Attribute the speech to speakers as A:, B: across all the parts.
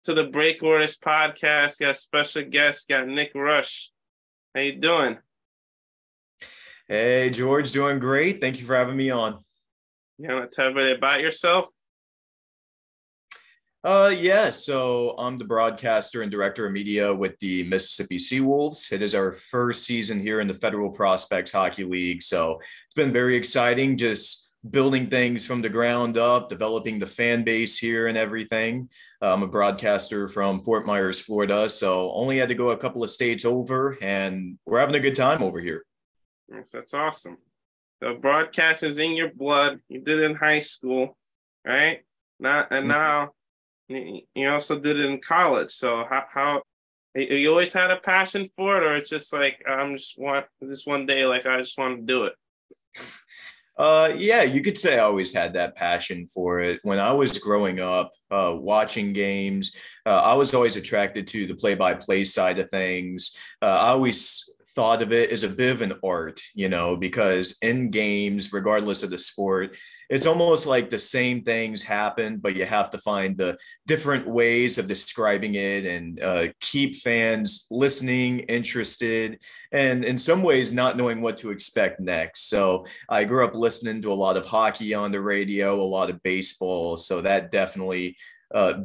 A: to the Roesch podcast. Got special guest, got Nick Roesch. How you doing?
B: Hey, George, doing great. Thank you for having me on.
A: You want to tell everybody about yourself?
B: So I'm the broadcaster and director of media with the Mississippi Seawolves. It is our first season here in the Federal Prospects Hockey League. So it's been very exciting just building things from the ground up, developing the fan base here and everything. I'm a broadcaster from Fort Myers, Florida. So only had to go a couple of states over, and we're having a good time over here.
A: Yes, that's awesome. The broadcast is in your blood. You did it in high school, right? Now you also did it in college. So how you always had a passion for it, or it's just like I'm just want this one day, like I just want to do it?
B: Yeah, you could say I always had that passion for it. When I was growing up, watching games, I was always attracted to the play-by-play side of things. I always thought of it as a bit of an art, because in games, regardless of the sport, it's almost like the same things happen, but you have to find the different ways of describing it and keep fans listening, interested, and in some ways not knowing what to expect next. So I grew up listening to a lot of hockey on the radio, a lot of baseball. So that definitely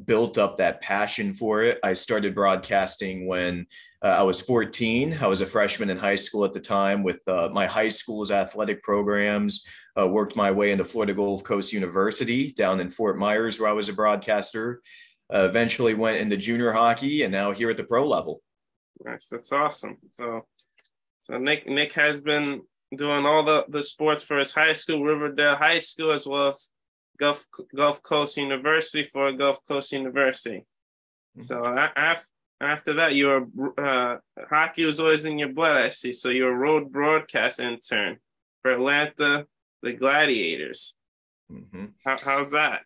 B: built up that passion for it. I started broadcasting when I was 14. I was a freshman in high school at the time with my high school's athletic programs. Worked my way into Florida Gulf Coast University down in Fort Myers, where I was a broadcaster. Eventually went into junior hockey, and now here at the pro level.
A: Nice, that's awesome. So Nick has been doing all the sports for his high school, Riverdale High School, as well as Gulf Coast University for Gulf Coast University. So after that, you were hockey was always in your blood, I see. So you're a road broadcast intern for Atlanta, the Gladiators. How's that?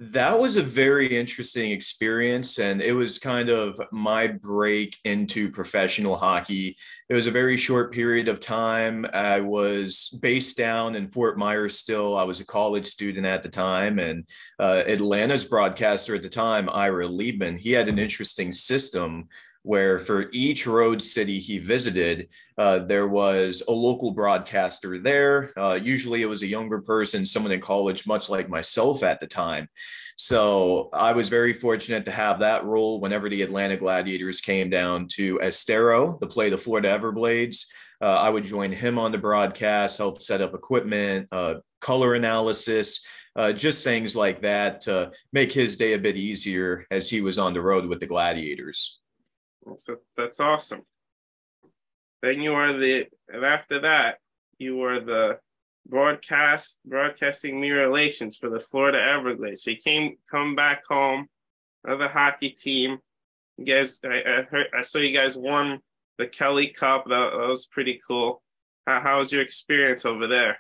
B: That was a very interesting experience, and it was kind of my break into professional hockey. It was a very short period of time. I was based down in Fort Myers still. I was a college student at the time, and Atlanta's broadcaster at the time, Ira Liebman, he had an interesting system where for each road city he visited, there was a local broadcaster there. Usually it was a younger person, someone in college, much like myself at the time. So I was very fortunate to have that role whenever the Atlanta Gladiators came down to Estero to play the Florida Everblades. I would join him on the broadcast, help set up equipment, color analysis, just things like that to make his day a bit easier as he was on the road with the Gladiators.
A: So that's awesome. Then after that, you were the broadcasting media relations for the Florida Everglades. So you come back home, another hockey team. You guys, I saw you guys won the Kelly Cup. That was pretty cool. How was your experience over there?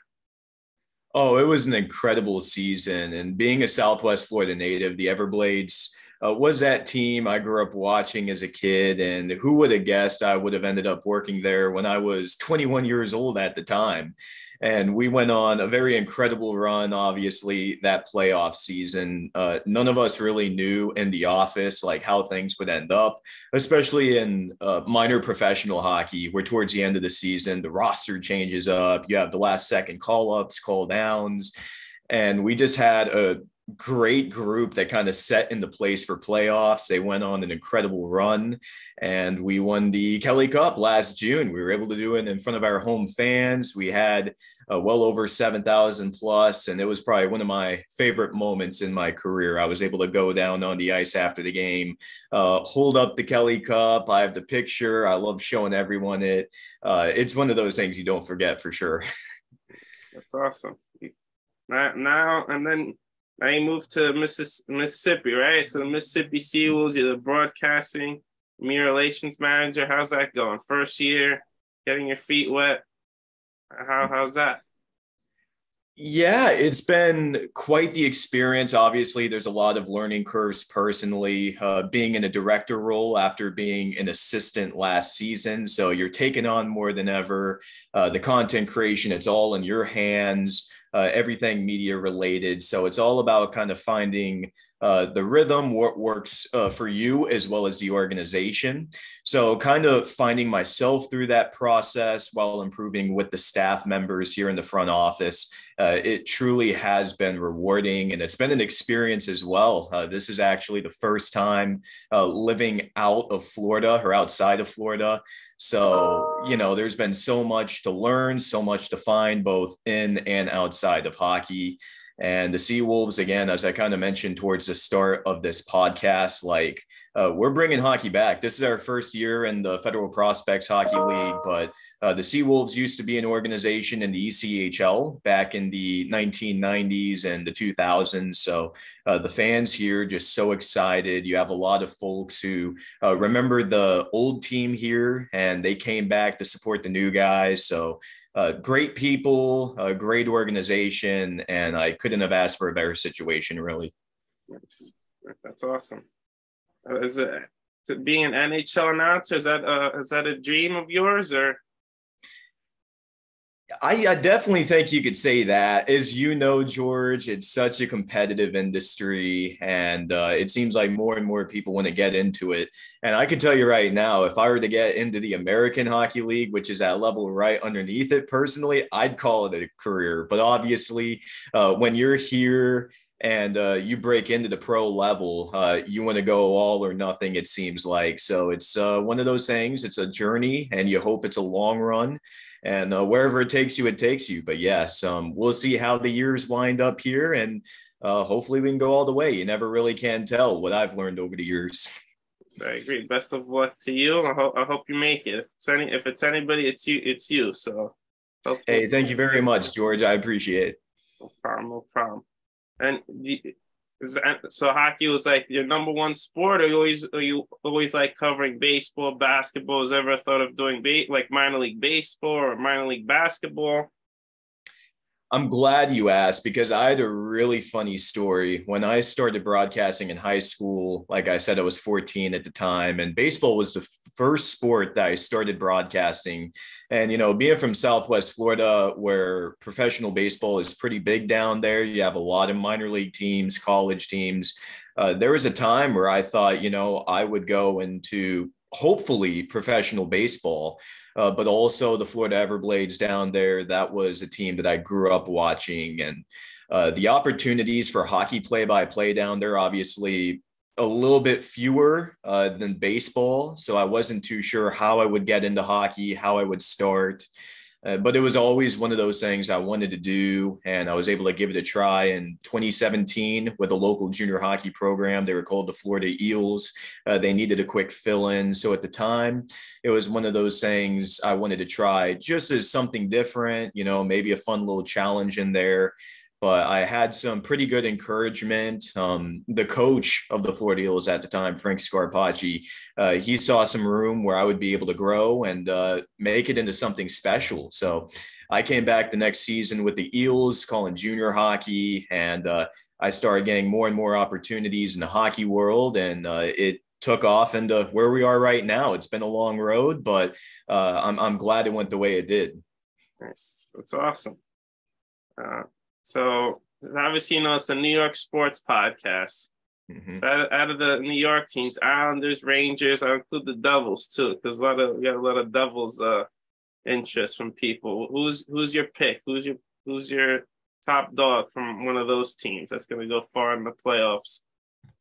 B: Oh, it was an incredible season. And being a Southwest Florida native, the Everblades was that team I grew up watching as a kid. And who would have guessed I would have ended up working there when I was 21 years old at the time. And we went on a very incredible run, obviously, that playoff season. None of us really knew in the office like how things would end up, especially in minor professional hockey, where towards the end of the season, the roster changes up. You have the last second call-ups, call-downs. And we just had a great group that kind of set into place for playoffs. They went on an incredible run, and we won the Kelly Cup last June. We were able to do it in front of our home fans. We had well over 7,000 plus, and it was probably one of my favorite moments in my career. I was able to go down on the ice after the game, hold up the Kelly Cup. I have the picture. I love showing everyone it. It's one of those things you don't forget for sure.
A: That's awesome. Now you moved to Mississippi, right? So the Mississippi Seawolves, you're the broadcasting media relations manager. How's that going? First year, getting your feet wet. How's that?
B: Yeah, it's been quite the experience. Obviously, there's a lot of learning curves personally, being in a director role after being an assistant last season. So you're taking on more than ever. The content creation, it's all in your hands, everything media related. So it's all about kind of finding the rhythm works for you as well as the organization. So kind of finding myself through that process while improving with the staff members here in the front office. It truly has been rewarding, and it's been an experience as well. This is actually the first time living out of Florida or outside of Florida. So, there's been so much to learn, so much to find both in and outside of hockey. And the Seawolves, again, as I kind of mentioned towards the start of this podcast, we're bringing hockey back. This is our first year in the Federal Prospects Hockey League, but the Seawolves used to be an organization in the ECHL back in the 1990s and the 2000s. So the fans here just so excited. You have a lot of folks who remember the old team here, and they came back to support the new guys. So great people, a great organization, and I couldn't have asked for a better situation, really.
A: That's awesome. Is it being an NHL announcer? Is that a dream of yours, or?
B: I definitely think you could say that. As you know, George, it's such a competitive industry, and it seems like more and more people want to get into it. And I can tell you right now, if I were to get into the American Hockey League, which is that level right underneath it, personally, I'd call it a career. But obviously, when you're here and you break into the pro level, you want to go all or nothing, it seems like. So it's one of those things. It's a journey, and you hope it's a long run. And wherever it takes you, it takes you. But yes, we'll see how the years wind up here, and hopefully we can go all the way. You never really can tell, what I've learned over the years.
A: So I agree. Best of luck to you. I hope you make it. If it's anybody, it's you. It's you. So
B: hey, thank you very much, George. I appreciate it.
A: No problem. No problem. And so hockey was like your number one sport, or you always like covering baseball, basketball? Has ever thought of doing like minor league baseball or minor league basketball?
B: I'm glad you asked, because I had a really funny story. When I started broadcasting in high school, like I said, I was 14 at the time, and baseball was the first sport that I started broadcasting. And, being from Southwest Florida, where professional baseball is pretty big down there, you have a lot of minor league teams, college teams. There was a time where I thought, I would go into hopefully professional baseball. But also the Florida Everblades down there, that was a team that I grew up watching. And the opportunities for hockey play-by-play down there, obviously a little bit fewer than baseball. So I wasn't too sure how I would get into hockey, how I would start. But it was always one of those things I wanted to do, and I was able to give it a try in 2017 with a local junior hockey program. They were called the Florida Eels. They needed a quick fill-in. So at the time, it was one of those things I wanted to try just as something different, maybe a fun little challenge in there. But I had some pretty good encouragement. The coach of the Florida Eels at the time, Frank Scarpacci, he saw some room where I would be able to grow and make it into something special. So I came back the next season with the Eels, calling junior hockey, and I started getting more and more opportunities in the hockey world, and it took off into where we are right now. It's been a long road, but I'm glad it went the way it did.
A: Nice. That's awesome. So obviously, it's a New York sports podcast. Mm-hmm. So out of the New York teams, Islanders, Rangers, I include the Devils too, because we got a lot of Devils interest from people. Who's your pick? Who's your top dog from one of those teams that's going to go far in the playoffs?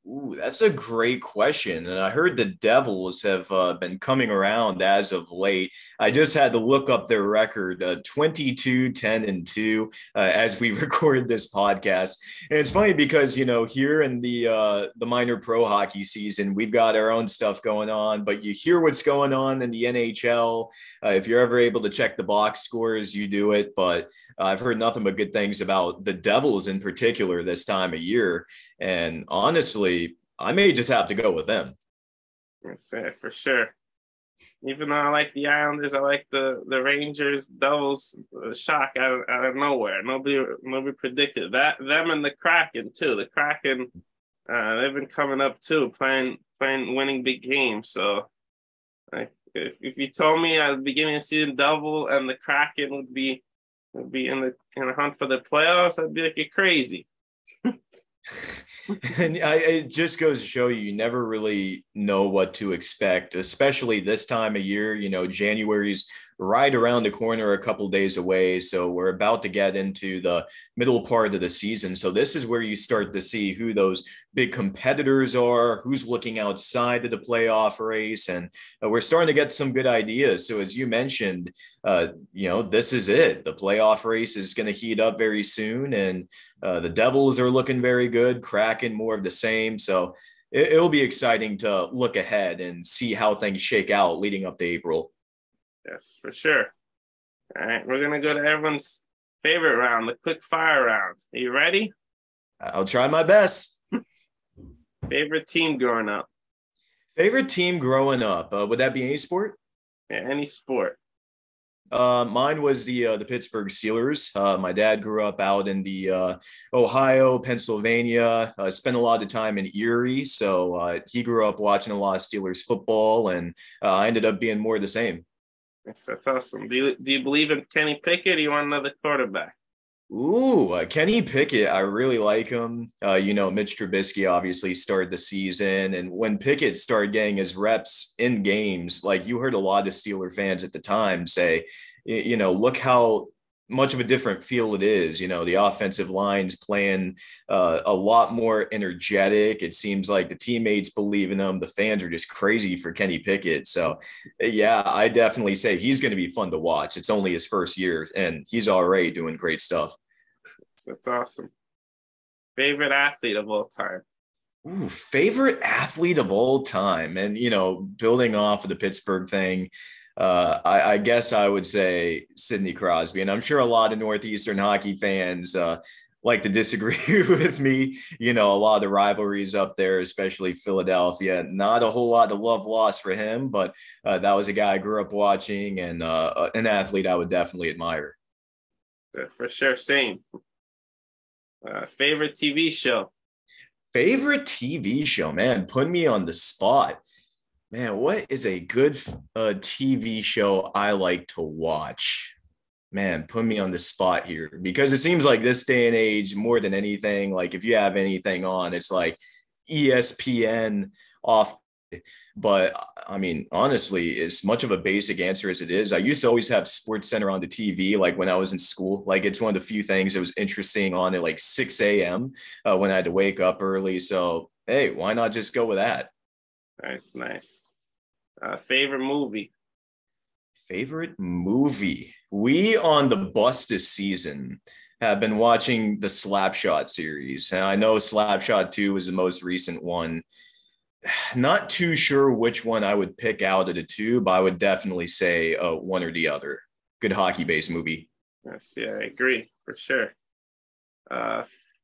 B: Ooh, that's a great question. And I heard the Devils have been coming around as of late. I just had to look up their record, 22-10-2, as we record this podcast. And it's funny because, here in the minor pro hockey season, we've got our own stuff going on, but you hear what's going on in the NHL. If you're ever able to check the box scores, you do it. But I've heard nothing but good things about the Devils in particular this time of year. And honestly, I may just have to go with them.
A: That's it, for sure. Even though I like the Islanders, I like the Rangers. Devils, shock out of nowhere. Nobody predicted that. Them and the Kraken too. The Kraken, they've been coming up too, playing, winning big games. So, if you told me at the beginning of the season, Devil and the Kraken would be in the hunt for the playoffs, I'd be like, you're crazy.
B: And it just goes to show you never really know what to expect, especially this time of year. January's right around the corner, a couple of days away. So we're about to get into the middle part of the season. So this is where you start to see who those big competitors are, who's looking outside of the playoff race. And we're starting to get some good ideas. So as you mentioned, this is it. The playoff race is going to heat up very soon. And the Devils are looking very good, Kraken more of the same. So it'll be exciting to look ahead and see how things shake out leading up to April.
A: Yes, for sure. All right, we're going to go to everyone's favorite round, the quick fire round. Are you ready?
B: I'll try my best.
A: Favorite team growing up?
B: Favorite team growing up? Would that be any sport?
A: Yeah, any sport.
B: Mine was the Pittsburgh Steelers. My dad grew up out in the Ohio, Pennsylvania. Spent a lot of time in Erie, so he grew up watching a lot of Steelers football, and I ended up being more of the same.
A: Yes, that's awesome. Do you believe in Kenny Pickett? Or do you want another quarterback?
B: Ooh, Kenny Pickett. I really like him. Mitch Trubisky obviously started the season. And when Pickett started getting his reps in games, like you heard a lot of Steeler fans at the time say, look how much of a different feel it is. The offensive line's playing a lot more energetic. It seems like the teammates believe in him. The fans are just crazy for Kenny Pickett. So, yeah, I definitely say he's going to be fun to watch. It's only his first year, and he's already doing great stuff.
A: That's awesome. Favorite athlete of all time?
B: Ooh, favorite athlete of all time. And, building off of the Pittsburgh thing, I guess I would say Sidney Crosby. And I'm sure a lot of Northeastern hockey fans like to disagree with me. A lot of the rivalries up there, especially Philadelphia, not a whole lot of love lost for him, but that was a guy I grew up watching and an athlete I would definitely admire.
A: For sure, same. Favorite TV show?
B: Favorite TV show, man, put me on the spot. Man, what is a good TV show I like to watch? Man, put me on the spot here because it seems like this day and age, more than anything, like if you have anything on, it's like ESPN off. But I mean, honestly, as much of a basic answer as it is, I used to always have Sports Center on the TV, like when I was in school. Like it's one of the few things that was interesting on at like 6 a.m. When I had to wake up early. So, hey, why not just go with that?
A: Nice. Favorite movie?
B: Favorite movie? We on the bus this season have been watching the Slapshot series. And I know Slapshot 2 was the most recent one. Not too sure which one I would pick out of the two, but I would definitely say one or the other. Good hockey-based movie.
A: Yes, yeah, I agree for sure.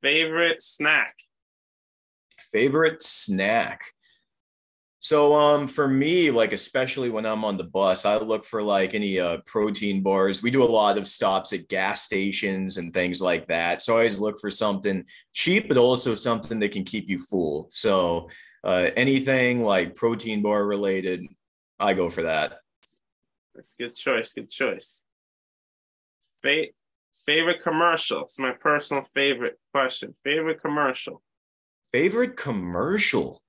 A: Favorite snack?
B: Favorite snack? So for me, like especially when I'm on the bus, I look for like any protein bars. We do a lot of stops at gas stations and things like that. So I always look for something cheap, but also something that can keep you full. So anything like protein bar related, I go for that.
A: That's a good choice. Good choice. Favorite commercial? It's my personal favorite question. Favorite commercial?
B: Favorite commercial?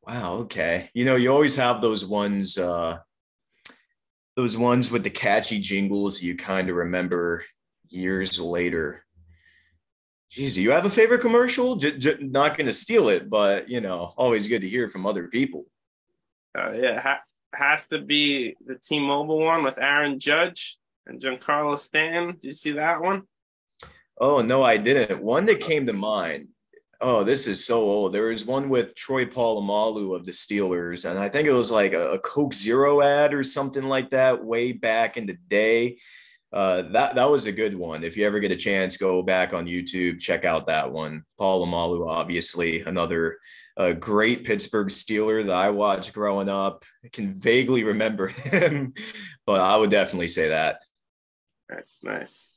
B: Wow. Okay. You always have those ones with the catchy jingles you kind of remember years later. Geez, do you have a favorite commercial? Not going to steal it, but always good to hear from other people.
A: Yeah, has to be the T-Mobile one with Aaron Judge and Giancarlo Stanton. Did you see that one?
B: Oh, no, I didn't. One that came to mind. Oh, this is so old. There was one with Troy Polamalu of the Steelers, and I think it was like a Coke Zero ad or something like that way back in the day. That was a good one. If you ever get a chance, go back on YouTube, check out that one. Paul Amalu, obviously, another great Pittsburgh Steeler that I watched growing up. I can vaguely remember him, but I would definitely say that.
A: That's nice.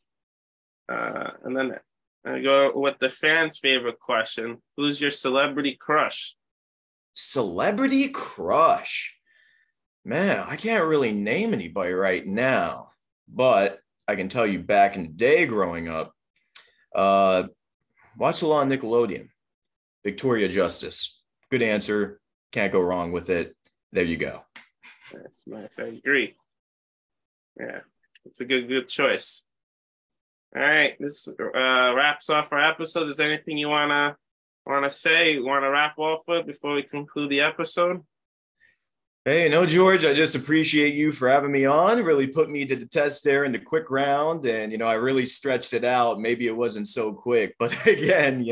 A: And then I go with the fans' favorite question. Who's your celebrity crush?
B: Celebrity crush? Man, I can't really name anybody right now, but I can tell you back in the day growing up, watched a lot of Nickelodeon. Victoria Justice. Good answer. Can't go wrong with it. There you go.
A: That's nice. I agree. Yeah, it's a good choice. All right, this wraps off our episode. Is there anything you wanna say? You wanna wrap off with before we conclude the episode?
B: Hey, no, George, I just appreciate you for having me on. Really put me to the test there in the quick round. And, I really stretched it out. Maybe it wasn't so quick, but again,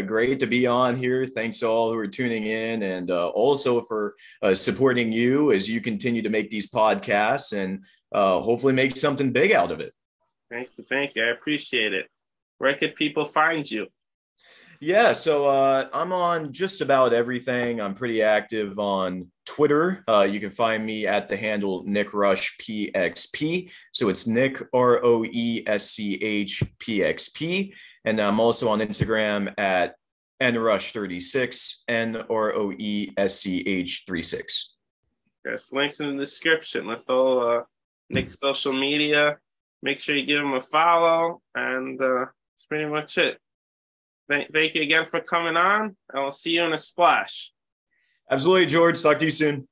B: great to be on here. Thanks to all who are tuning in, and also for supporting you as you continue to make these podcasts and hopefully make something big out of it.
A: Thank you. I appreciate it. Where could people find you?
B: Yeah, so I'm on just about everything. I'm pretty active on Twitter. You can find me at the handle Nick Roesch PXP. So it's Nick ROESCH PXP. And I'm also on Instagram at NRoesch36, NROESCH36.
A: There's links in the description with all Nick's social media. Make sure you give him a follow, and that's pretty much it. Thank you again for coming on. I will see you in a splash.
B: Absolutely, George. Talk to you soon.